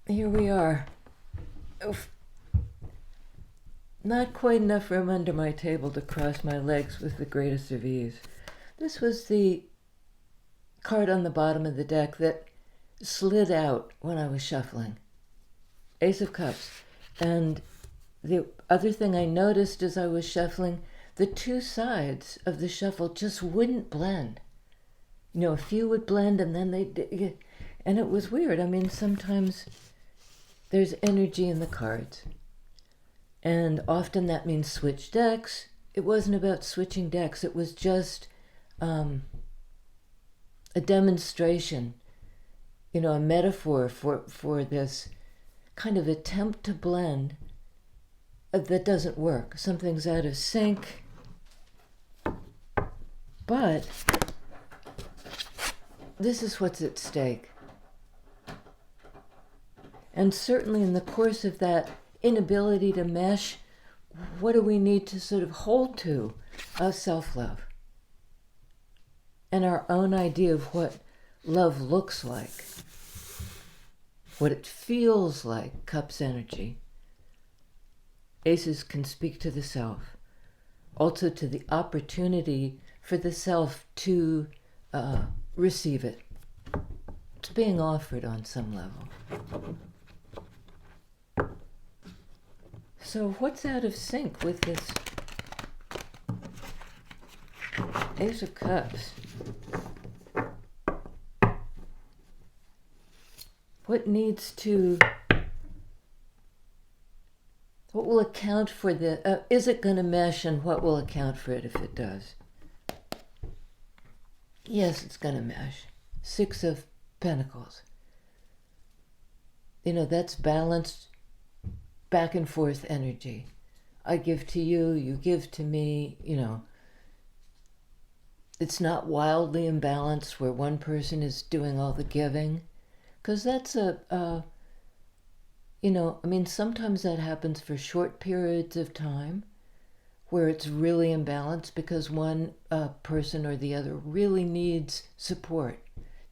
Here we are. Oof. Not quite enough room under my table to cross my legs with the greatest of ease. This was the card on the bottom of the deck that slid out when I was shuffling. Ace of Cups. And the other thing I noticed as I was shuffling, the two sides of the shuffle just wouldn't blend. You know, a few would blend and then they'd... And it was weird. I mean, sometimes there's energy in the cards. And often that means switch decks. It wasn't about switching decks. It was just a demonstration, you know, a metaphor for this kind of attempt to blend that doesn't work. Something's out of sync. But this is what's at stake. And certainly in the course of that inability to mesh, what do we need to sort of hold to of self-love? And our own idea of what love looks like, what it feels like, Cups energy. Aces can speak to the self, also to the opportunity for the self to receive it. It's being offered on some level. So what's out of sync with this Ace of Cups? What needs to... What will account for the... is it going to mesh, and what will account for it if it does? Yes, it's going to mesh. Six of Pentacles. You know, that's balanced back and forth energy. I give to you, you give to me, you know. It's not wildly imbalanced where one person is doing all the giving. Because that's you know, I mean, sometimes that happens for short periods of time where it's really imbalanced because one person or the other really needs support,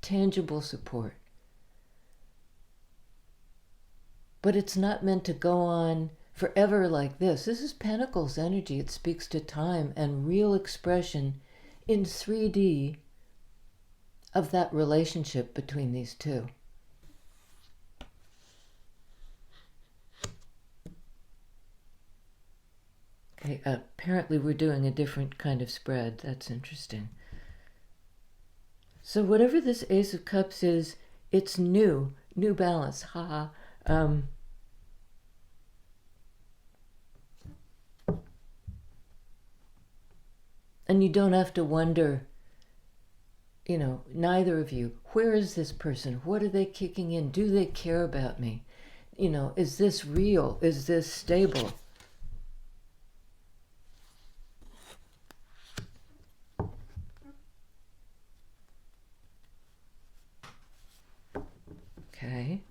tangible support. But it's not meant to go on forever like this. This is Pentacles energy. It speaks to time and real expression in 3D of that relationship between these two. Okay, apparently we're doing a different kind of spread. That's interesting. So whatever this Ace of Cups is, it's new balance. Haha. And you don't have to wonder, you know, neither of you, where is this person? What are they kicking in? Do they care about me? You know, is this real? Is this stable? Okay.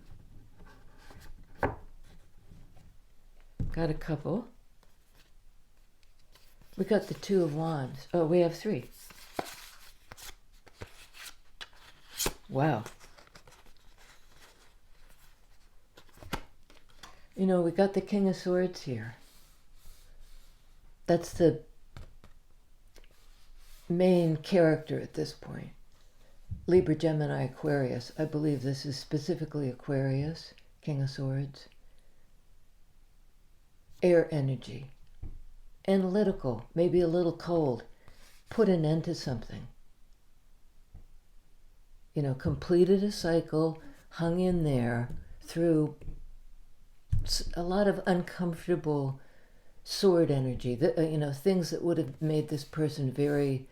Got a couple. We got the Two of Wands. Oh, we have three. Wow. You know, we got the King of Swords here. That's the main character at this point. Libra, Gemini, Aquarius. I believe this is specifically Aquarius, King of Swords. Air energy. Analytical, maybe a little cold. Put an end to something. You know, completed a cycle, hung in there through a lot of uncomfortable sword energy. You know, things that would have made this person very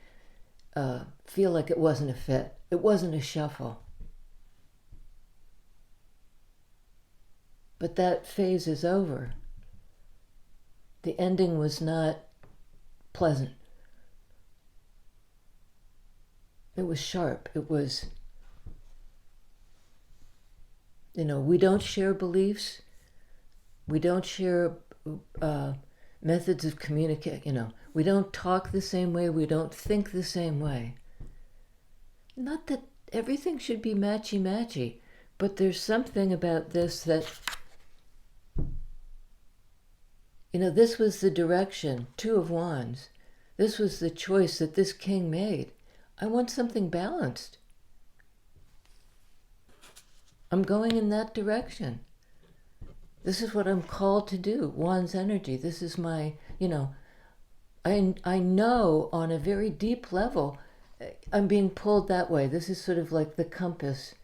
feel like it wasn't a fit. It wasn't a shuffle. But that phase is over. The ending was not pleasant. It was sharp. It was, you know, we don't share beliefs. We don't share methods of communication. You know, we don't talk the same way. We don't think the same way. Not that everything should be matchy-matchy, But there's something about this that, this was the direction, Two of Wands. This was the choice that this king made. I want something balanced. I'm going in that direction. This is what I'm called to do. Wands energy. This is my, I know on a very deep level, I'm being pulled that way. This is sort of like the compass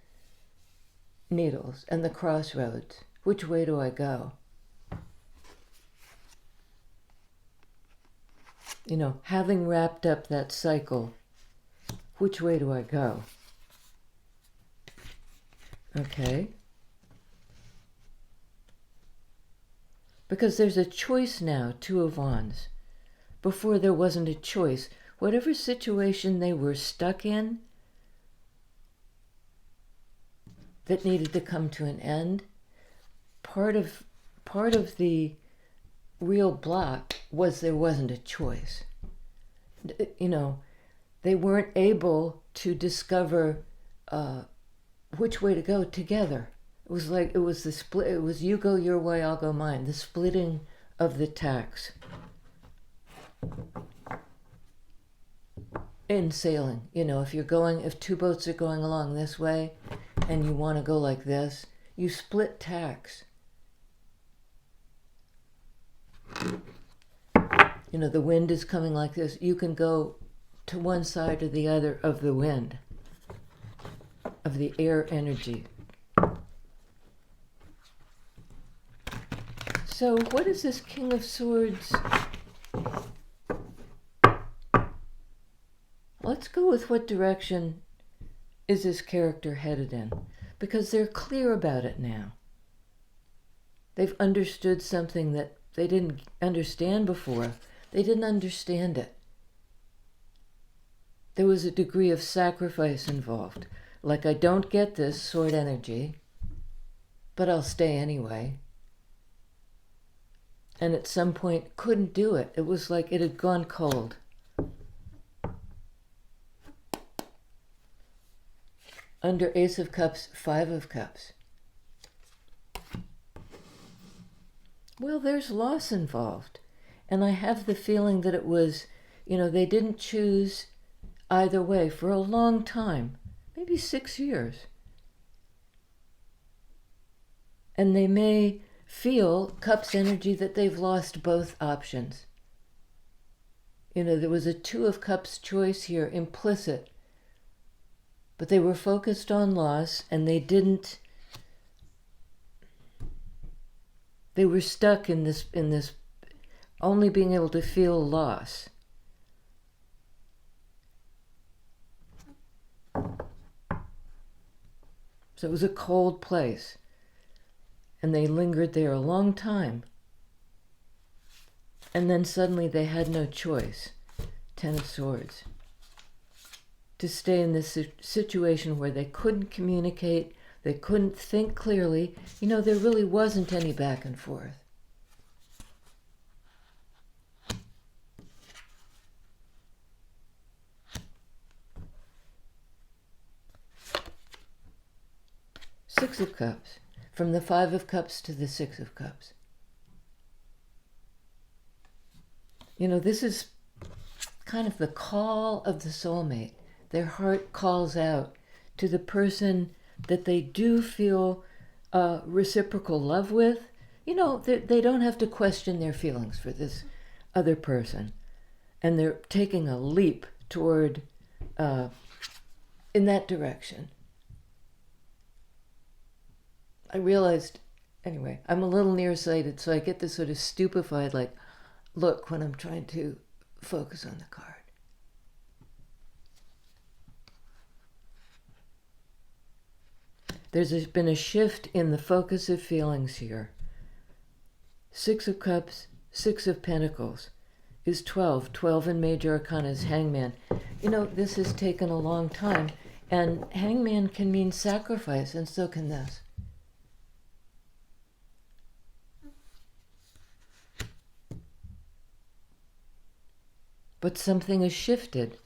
needles and the crossroads. Which way do I go? Having wrapped up that cycle, which way do I go? Okay. Because there's a choice now, Two of Wands. Before there wasn't a choice. Whatever situation they were stuck in that needed to come to an end, part of the real block was there wasn't a choice. They weren't able to discover which way to go together. It was the split. It was you go your way, I'll go mine. The splitting of the tacks. In sailing, if two boats are going along this way and you want to go like this, you split tacks. The wind is coming like this. You can go to one side or the other of the wind, of the air energy. So what is this King of Swords? Let's go with what direction is this character headed in? Because they're clear about it now. They've understood something that they didn't understand before. They didn't understand it. There was a degree of sacrifice involved. Like, I don't get this sword energy, but I'll stay anyway. And at some point couldn't do it. It was like it had gone cold. Under Ace of Cups, Five of Cups. Well, there's loss involved. And I have the feeling that it was, they didn't choose either way for a long time, maybe 6 years. And they may feel Cups energy that they've lost both options. There was a Two of Cups choice here, implicit. But they were focused on loss, and they were stuck in this only being able to feel loss. So it was a cold place. And they lingered there a long time. And then suddenly they had no choice. Ten of Swords. To stay in this situation where they couldn't communicate, they couldn't think clearly. There really wasn't any back and forth. Six of Cups. From the Five of Cups to the Six of Cups. This is kind of the call of the soulmate. Their heart calls out to the person that they do feel reciprocal love with. They don't have to question their feelings for this other person. And they're taking a leap toward, in that direction. I realized, anyway, I'm a little nearsighted, so I get this sort of stupefied, look when I'm trying to focus on the card. There's been a shift in the focus of feelings here. Six of Cups, Six of Pentacles is 12. 12 in Major Arcana is Hangman. This has taken a long time, and Hangman can mean sacrifice, and so can this. But something has shifted.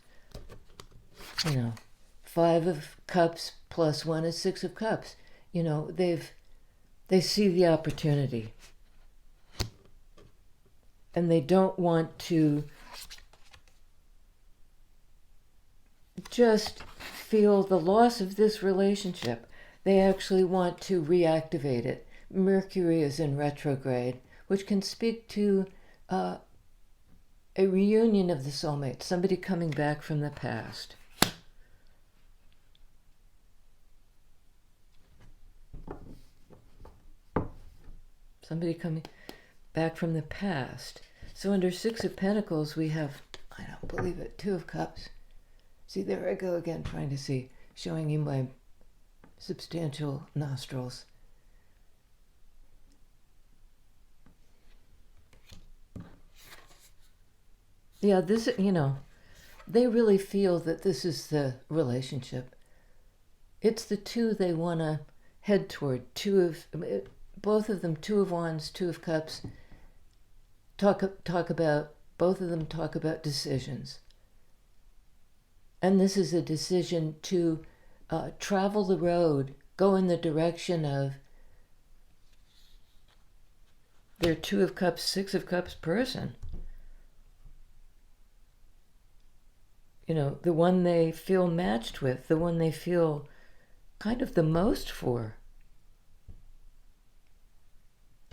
Five of Cups plus one is Six of Cups. You know, they see the opportunity. And they don't want to just feel the loss of this relationship. They actually want to reactivate it. Mercury is in retrograde, which can speak to a reunion of the soulmate, somebody coming back from the past. Somebody coming back from the past. So under Six of Pentacles, we have, I don't believe it, Two of Cups. See, there I go again, trying to see, showing you my substantial nostrils. Yeah, this, you know, they really feel that this is the relationship. It's the two they want to head toward. Both of them, Two of Wands, Two of Cups, talk about, both of them talk about decisions. And this is a decision to travel the road, go in the direction of their Two of Cups, Six of Cups person. You know, the one they feel matched with, the one they feel kind of the most for.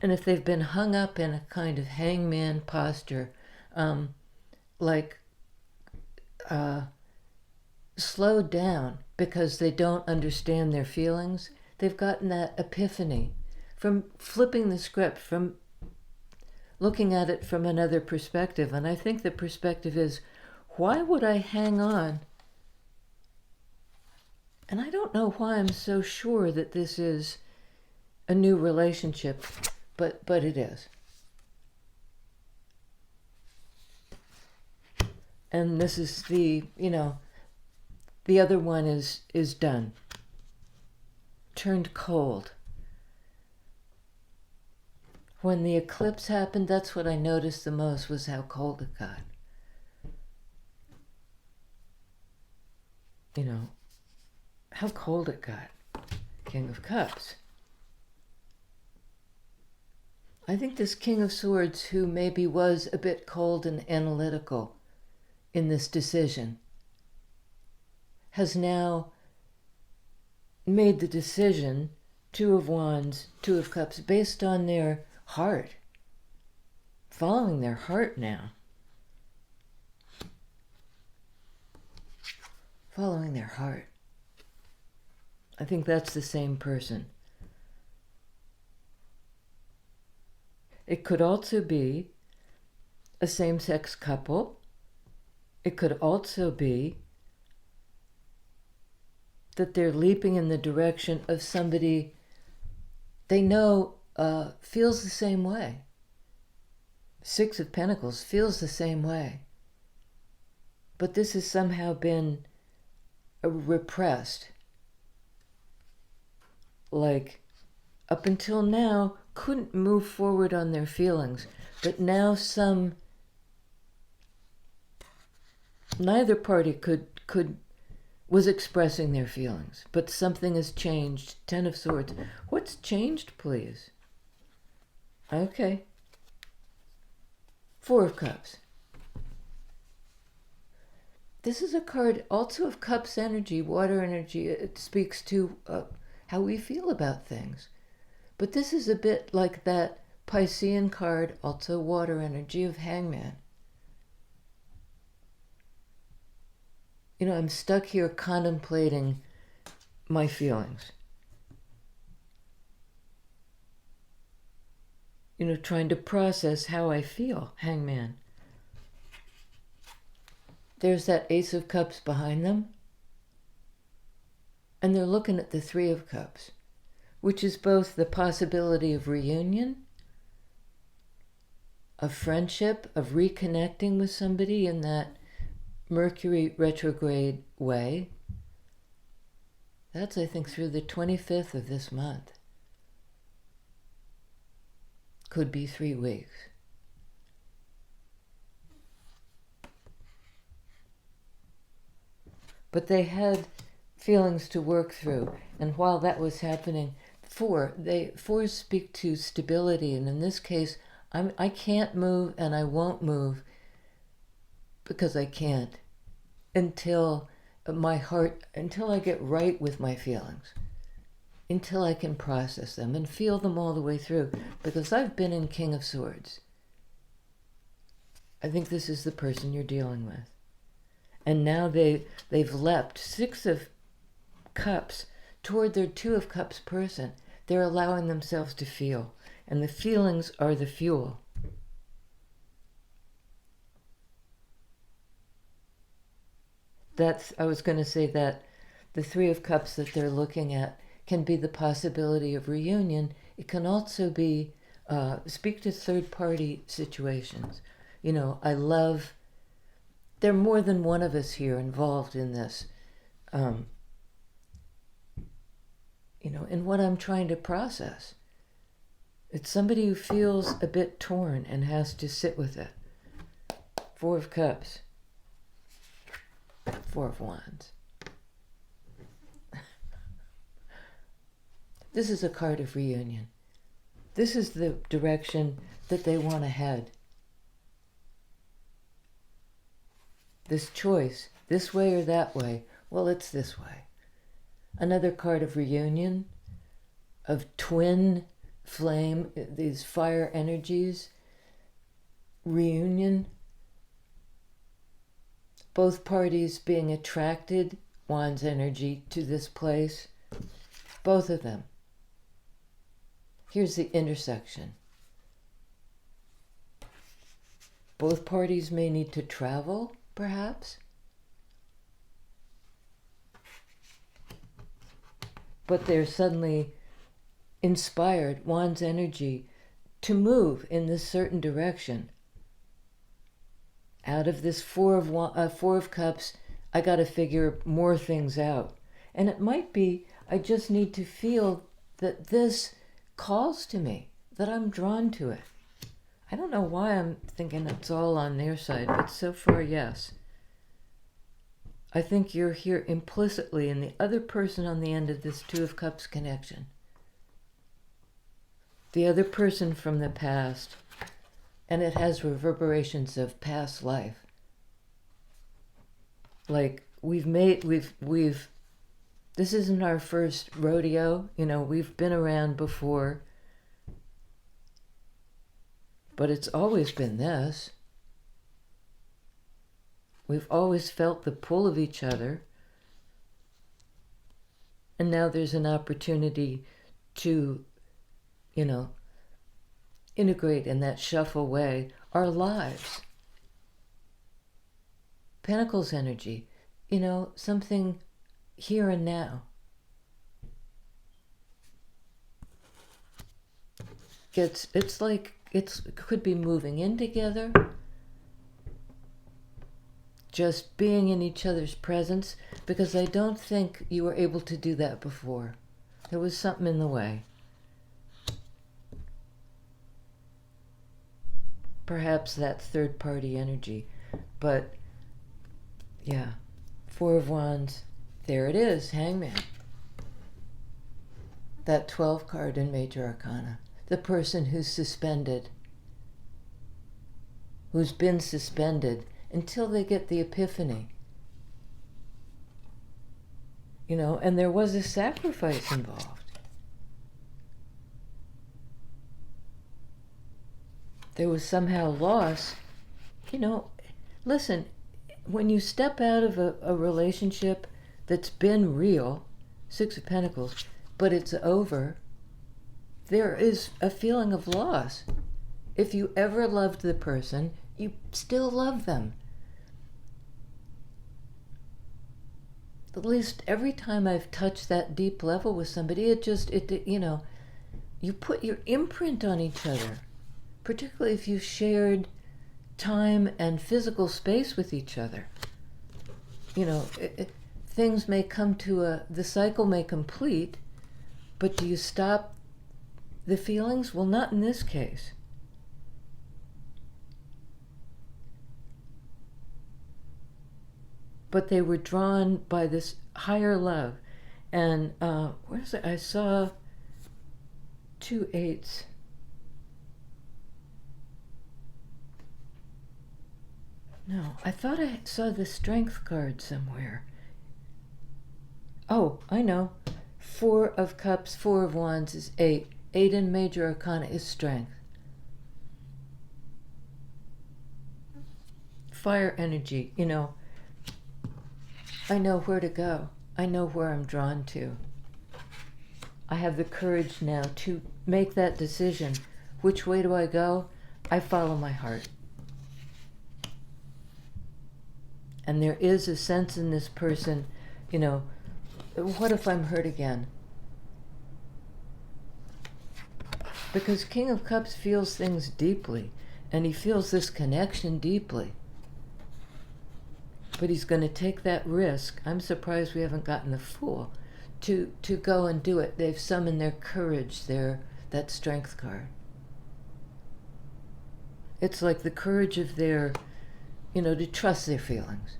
And if they've been hung up in a kind of hangman posture, slowed down because they don't understand their feelings, they've gotten that epiphany from flipping the script, from looking at it from another perspective. And I think the perspective is, why would I hang on? And I don't know why I'm so sure that this is a new relationship, but it is. And this is the, you know, the other one is done. Turned cold. When the eclipse happened, that's what I noticed the most, was how cold it got. You know, how cold it got. King of Cups. I think this King of Swords, who maybe was a bit cold and analytical in this decision, has now made the decision, Two of Wands, Two of Cups, based on their heart, following their heart now. Following their heart. I think that's the same person. It could also be a same-sex couple. It could also be that they're leaping in the direction of somebody they know feels the same way. Six of Pentacles feels the same way. But this has somehow been repressed. Like, up until now, couldn't move forward on their feelings. But now neither party was expressing their feelings. But something has changed. Ten of Swords. What's changed, please? Okay. Four of Cups. This is a card also of Cups energy, water energy. It speaks to how we feel about things. But this is a bit like that Piscean card, also water energy, of Hangman. You know, I'm stuck here contemplating my feelings. You know, trying to process how I feel, Hangman. There's that Ace of Cups behind them. And they're looking at the Three of Cups, which is both the possibility of reunion, of friendship, of reconnecting with somebody in that Mercury retrograde way. That's, I think, through the 25th of this month. Could be 3 weeks. But they had feelings to work through. And while that was happening, Fours speak to stability, and in this case, I can't move and I won't move because I can't until until I get right with my feelings, until I can process them and feel them all the way through, because I've been in King of Swords. I think this is the person you're dealing with. And now they've leapt 6 of Cups toward their 2 of Cups person. They're allowing themselves to feel, and the feelings are the fuel. I was going to say that the 3 of Cups that they're looking at can be the possibility of reunion. It can also be, speak to third-party situations. There are more than one of us here involved in this. In what I'm trying to process. It's somebody who feels a bit torn and has to sit with it. 4 of Cups. 4 of Wands. This is a card of reunion. This is the direction that they want to head. This choice, this way or that way, well, it's this way. Another card of reunion, of twin flame, these fire energies, reunion, both parties being attracted, Wands energy, to this place, both of them. Here's the intersection. Both parties may need to travel, perhaps. But they're suddenly inspired, Wands energy, to move in this certain direction. Out of this 4 of Cups, I got to figure more things out. And it might be, I just need to feel that this calls to me, that I'm drawn to it. I don't know why I'm thinking it's all on their side, but so far, yes. I think you're here implicitly in the other person on the end of this 2 of Cups connection. The other person from the past, and it has reverberations of past life. Like this isn't our first rodeo, we've been around before, but it's always been this. We've always felt the pull of each other. And now there's an opportunity to, integrate in that shuffle way our lives. Pentacles energy, something here and now. It's like it could be moving in together, just being in each other's presence, because I don't think you were able to do that before. There was something in the way. Perhaps that third-party energy. But, yeah, 4 of Wands, there it is, Hangman. That 12 card in Major Arcana. The person who's suspended, who's been suspended until they get the epiphany. And there was a sacrifice involved. There was somehow loss. Listen, when you step out of a relationship that's been real, 6 of Pentacles, but it's over, there is a feeling of loss. If you ever loved the person, you still love them. At least every time I've touched that deep level with somebody, you put your imprint on each other, particularly if you shared time and physical space with each other. Things may come to the cycle may complete, but do you stop the feelings? Well, not in this case. But they were drawn by this higher love. And where is it? I saw 2 8s. No, I thought I saw the Strength card somewhere. Oh, I know. 4 of Cups, 4 of Wands is 8. 8 in Major Arcana is Strength. Fire energy, you know. I know where to go. I know where I'm drawn to. I have the courage now to make that decision. Which way do I go? I follow my heart. And there is a sense in this person, you know, what if I'm hurt again? Because King of Cups feels things deeply, and he feels this connection deeply. But he's going to take that risk. I'm surprised we haven't gotten the Fool to go and do it. They've summoned their courage, that Strength card. It's like the courage of their, you know, to trust their feelings.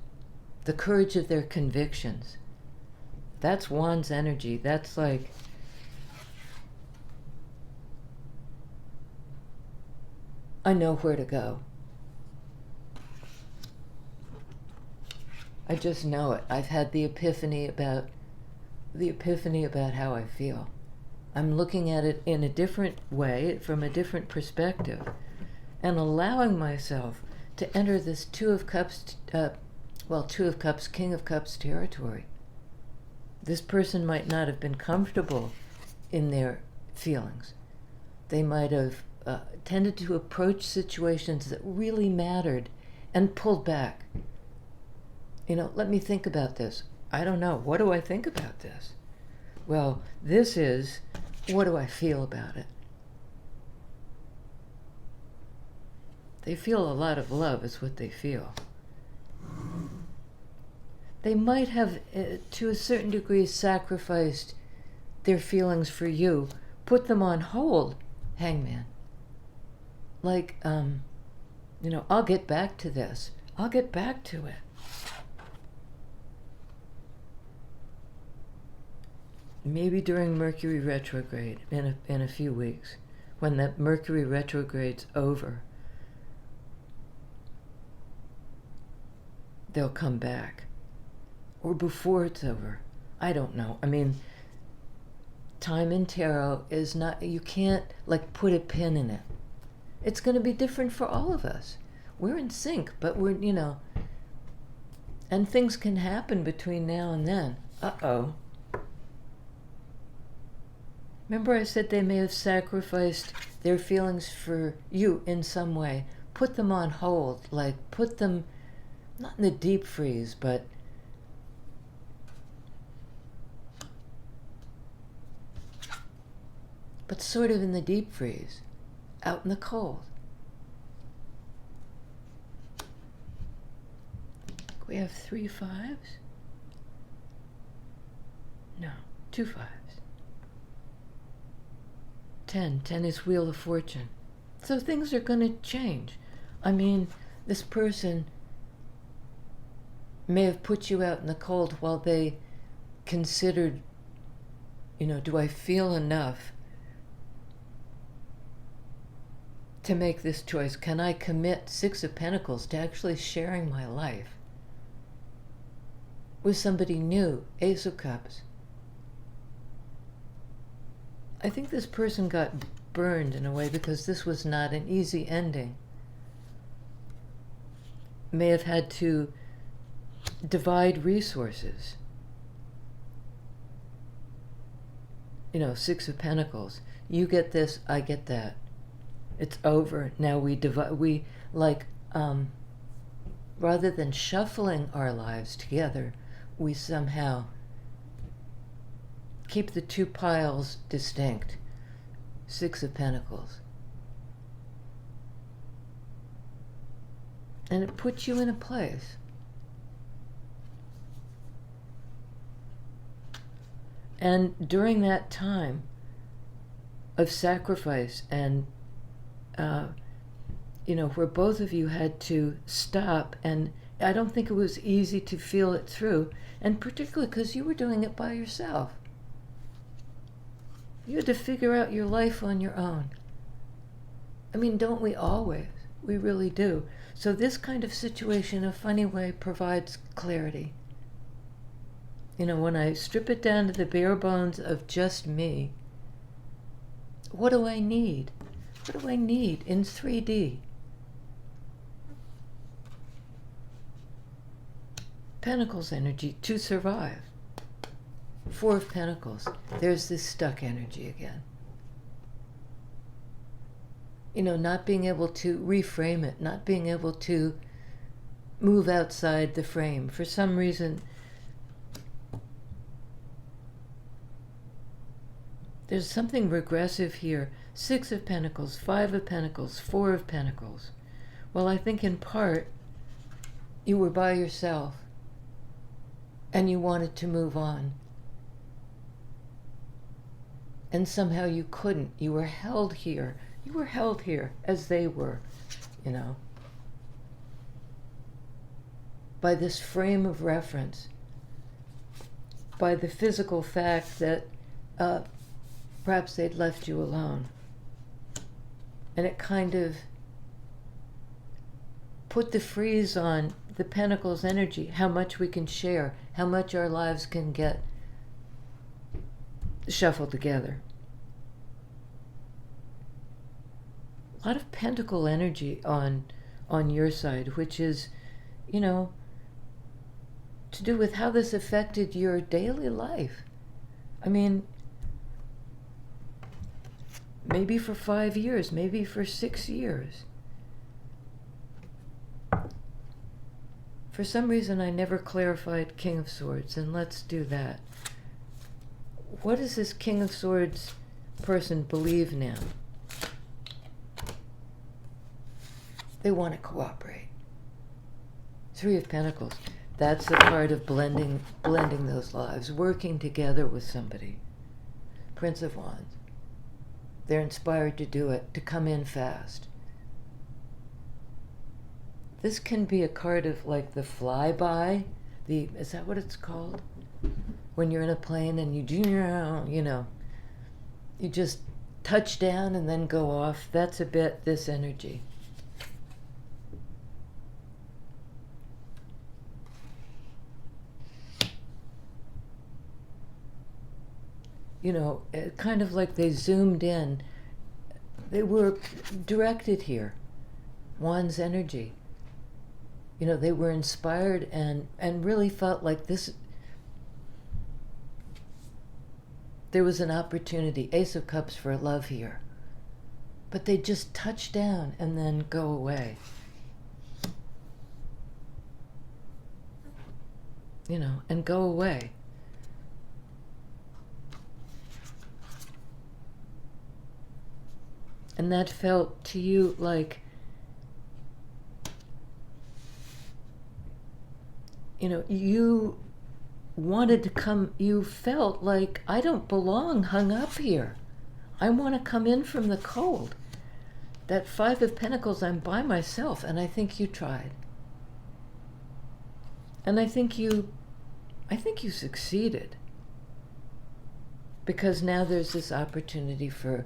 The courage of their convictions. That's Wands energy. That's like, I know where to go. I just know it. I've had the epiphany about how I feel. I'm looking at it in a different way, from a different perspective, and allowing myself to enter this 2 of Cups, 2 of Cups, King of Cups territory. This person might not have been comfortable in their feelings. They might have tended to approach situations that really mattered and pulled back. You know, let me think about this. I don't know. What do I think about this? Well, this is, what do I feel about it? They feel a lot of love is what they feel. They might have, to a certain degree, sacrificed their feelings for you, put them on hold, Hangman. Like, you know, I'll get back to this. I'll get back to it. Maybe during Mercury retrograde in a few weeks, when that Mercury retrograde's over, they'll come back. Or before it's over. I don't know. I mean, time in tarot is not, you can't like put a pin in it. It's going to be different for all of us. We're in sync, but we're, you know, and things can happen between now and then. Uh-oh. Remember I said they may have sacrificed their feelings for you in some way. Put them on hold, like put them, not in the deep freeze, but sort of in the deep freeze, out in the cold. We have 3 5s? No, 2 5s. 10 is Wheel of Fortune. So things are going to change. I mean, this person may have put you out in the cold while they considered, you know, do I feel enough to make this choice? Can I commit 6 of Pentacles to actually sharing my life with somebody new? Ace of Cups. I think this person got burned in a way because this was not an easy ending. May have had to divide resources. You know, 6 of Pentacles. You get this, I get that. It's over. Now we divide, we like, rather than shuffling our lives together, we somehow keep the 2 piles distinct. 6 of Pentacles. And it puts you in a place. And during that time of sacrifice and, you know, where both of you had to stop, and I don't think it was easy to feel it through, and particularly because you were doing it by yourself. You had to figure out your life on your own. I mean, don't we always? We really do. So this kind of situation, in a funny way, provides clarity. You know, when I strip it down to the bare bones of just me, what do I need? What do I need in 3D? Pentacles energy to survive. 4 of Pentacles. There's this stuck energy again. You know, not being able to reframe it, not being able to move outside the frame. For some reason, there's something regressive here. 6 of Pentacles, 5 of Pentacles, 4 of Pentacles. Well, I think in part, you were by yourself and you wanted to move on. And somehow you couldn't. You were held here. You were held here as they were, you know, by this frame of reference, by the physical fact that perhaps they'd left you alone. And it kind of put the freeze on the Pentacles energy, how much we can share, how much our lives can get shuffled together. A lot of Pentacle energy on your side, which is, you know, to do with how this affected your daily life. I mean, maybe for 5 years, maybe for 6 years. For some reason, I never clarified King of Swords, and let's do that. What does this King of Swords person believe now? They want to cooperate. 3 of Pentacles. That's the part of blending those lives, working together with somebody. Prince of Wands. They're inspired to do it, to come in fast. This can be a card of like the flyby. Is that what it's called? When you're in a plane and you know, you just touch down and then go off. That's a bit this energy. You know, kind of like they zoomed in. They were directed here. Wands energy. You know, they were inspired and really felt like this. There was an opportunity. Ace of Cups for love here. But they just touch down and then go away. You know, and go away. And that felt to you like, you know, you wanted to come, you felt like, I don't belong hung up here. I want to come in from the cold. That 5 of Pentacles, I'm by myself, and I think you tried. And I think you succeeded. Because now there's this opportunity for,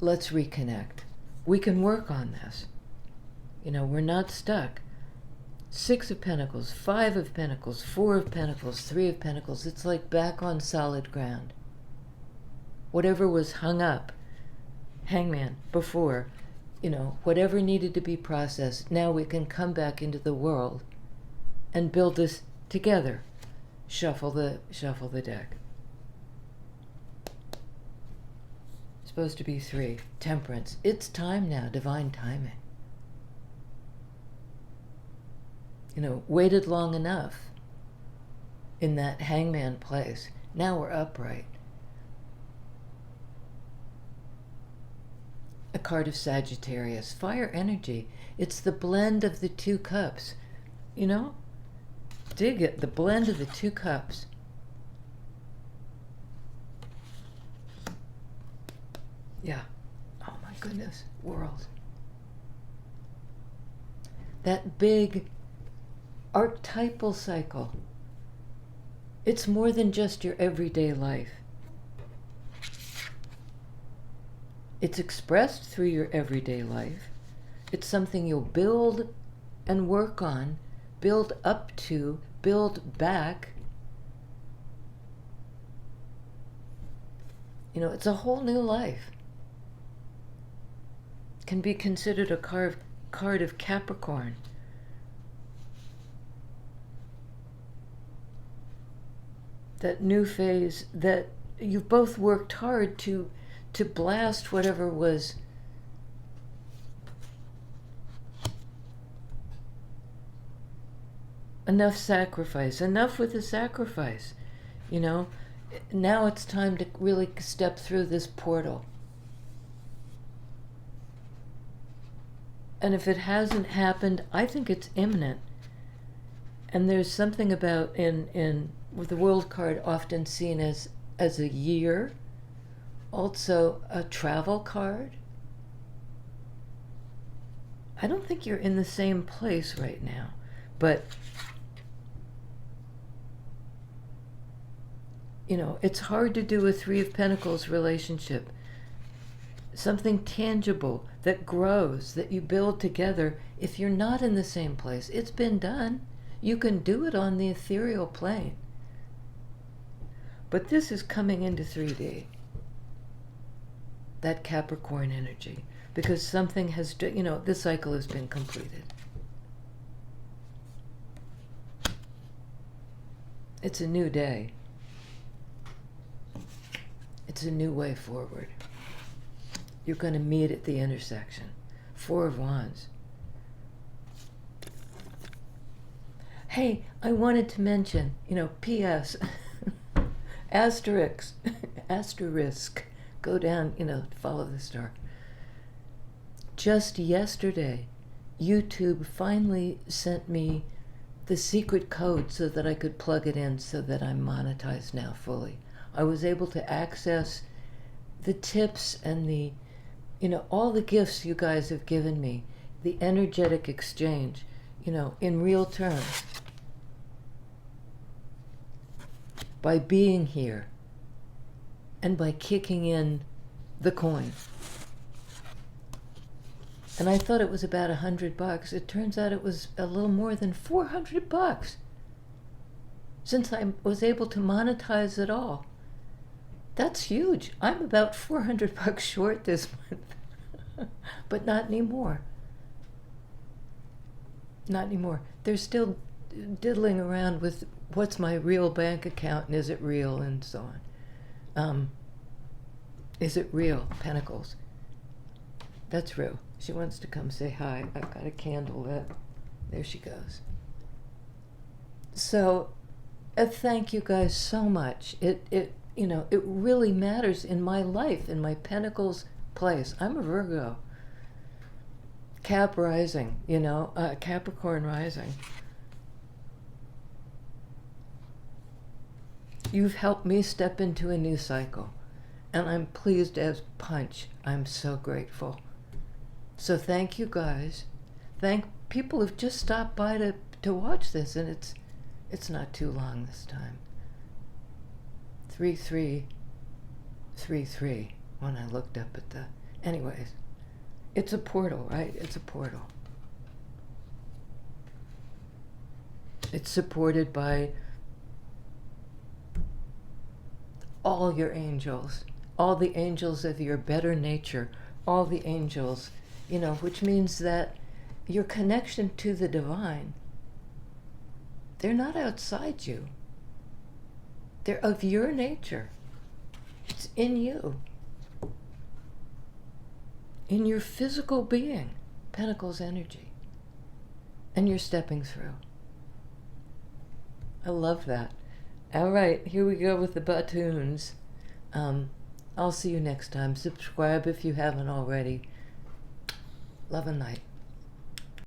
let's reconnect. We can work on this. You know, we're not stuck. 6 of Pentacles, 5 of Pentacles, 4 of Pentacles, 3 of Pentacles. It's like back on solid ground. Whatever was hung up, Hangman, before, you know, whatever needed to be processed, now we can come back into the world and build this together. Shuffle the deck. Supposed to be 3. Temperance. It's time now. Divine timing. You know, waited long enough in that Hangman place. Now we're upright. A card of Sagittarius. Fire energy. It's the blend of the 2 cups. You know? Dig it. The blend of the 2 cups. Yeah. Oh my goodness. World. That big archetypal cycle. It's more than just your everyday life. It's expressed through your everyday life. It's something you'll build and work on, build up to, build back. You know, it's a whole new life. It can be considered a card of Capricorn. That new phase that you've both worked hard to blast whatever was enough sacrifice, enough with the sacrifice, you know. Now it's time to really step through this portal. And if it hasn't happened, I think it's imminent. And there's something about in with the World card often seen as a year, also a travel card. I don't think you're in the same place right now, but you know, it's hard to do a Three of Pentacles relationship. Something tangible that grows, that you build together. If you're not in the same place, it's been done. You can do it on the ethereal plane. But this is coming into 3D. That Capricorn energy. Because something has, you know, this cycle has been completed. It's a new day. It's a new way forward. You're going to meet at the intersection. Four of Wands. Hey, I wanted to mention, you know, P.S. Asterisk. Go down, you know, follow the star. Just yesterday, YouTube finally sent me the secret code so that I could plug it in so that I'm monetized now fully. I was able to access the tips and the, you know, all the gifts you guys have given me, the energetic exchange, you know, in real terms. By being here and by kicking in the coin. And I thought it was about $100. It turns out it was a little more than $400 since I was able to monetize it all. That's huge. I'm about $400 short this month, but not anymore. Not anymore. They're still diddling around with what's my real bank account and is it real and so on. Is it real? Pentacles. That's Rue. She wants to come say hi. I've got a candle lit. There she goes. So, thank you guys so much. It you know, it really matters in my life, in my Pentacles place. I'm a Virgo. Cap rising, you know, Capricorn rising. You've helped me step into a new cycle, and I'm pleased as punch. I'm so grateful. So thank you guys. Thank people who've just stopped by to watch this, and it's not too long this time. 3333 when I looked up at the... Anyways, it's a portal, right? It's a portal. It's supported by all your angels, all the angels of your better nature, all the angels, you know, which means that your connection to the divine, they're not outside you. They're of your nature. It's in you. In your physical being, Pentacles energy. And you're stepping through. I love that. All right, here we go with the batoons. I'll see you next time. Subscribe if you haven't already. Love and light.